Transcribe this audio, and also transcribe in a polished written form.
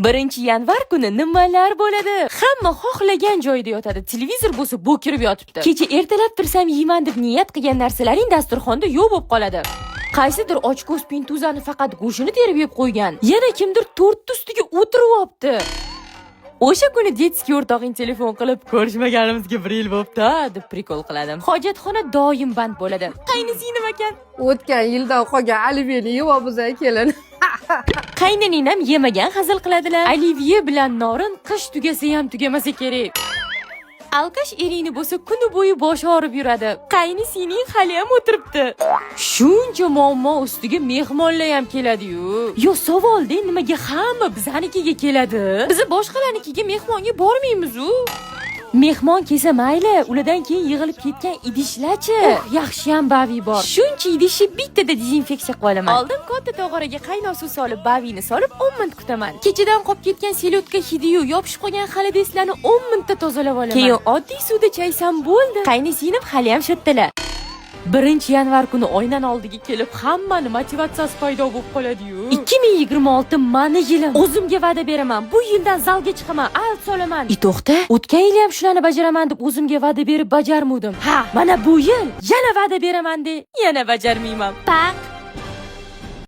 1-yanvar kuni nimalar bo'ladi? Hamma xohlagan joyida yotadi. Televizor bo'lsa bo'kirib yotibdi. Kecha ertalab tursam yeyman deb niyat qilgan narsalaring dasturxonda yo'q bo'lib qoladi. Qaysidir ochko'z pintuzani faqat go'shini terib yeb qo'ygan. Yana kimdir tortni ustiga o'tirib olibdi. O'sha kuni detskiy o'rtog'ing telefon qilib, ko'rishmaganimizga 1 yil bo'libdi deb prikol qiladim. Hojatxona doim band bo'ladi. Qaynisinglim ekan. O'tgan yildan qolgan oliviyeni yeb olsa kelin. Qaynaninam yemagan hazil qiladilar. Oliviye bilan norin qish tugasa ham tugamasa kerak. Alqash eringni bo'lsa kuni bo'yi boshi og'rib yuradi. Qaynisining hali ham o'tiribdi. Shuncha muammo ustiga mehmonlar ham keladi-yu. Yo savolda nimaga hamma bizanikiga keladi? Biz boshqalarnikiga mehmonga bormaymiz-u. Mehmon kelsa mayli, ulardan keyin yig'ilib ketgan idishlarchi. Yaxshi ham bavi bor. Shuncha idishni bittada dezinfeksiya qilib olaman. Oldin katta tog'oraga qaynoq suv solib, bavini solib 10 minut kutaman. Kechadan qolib ketgan selyotka hidiyu yopishib qolgan xalideslarni 10 minutda tozalab olaman. Keyin oddiy suvda chaysam bo'ldi. Qaynisinim hali ham shoddalar. 1-yanvar kuni oynan oldiga kelib, hammani motivatsiyasi paydo bo'lib qoladi-yu. 2026 mani yilim. O'zimga va'da beraman. Bu yildan zalga chiqaman, alt solaman. To'xta, o'tgan yil ham shularni bajaraman deb o'zimga va'da berib bajarmadim. Ha, mana bu yil yana va'da beraman deb, yana bajarmayman. Paq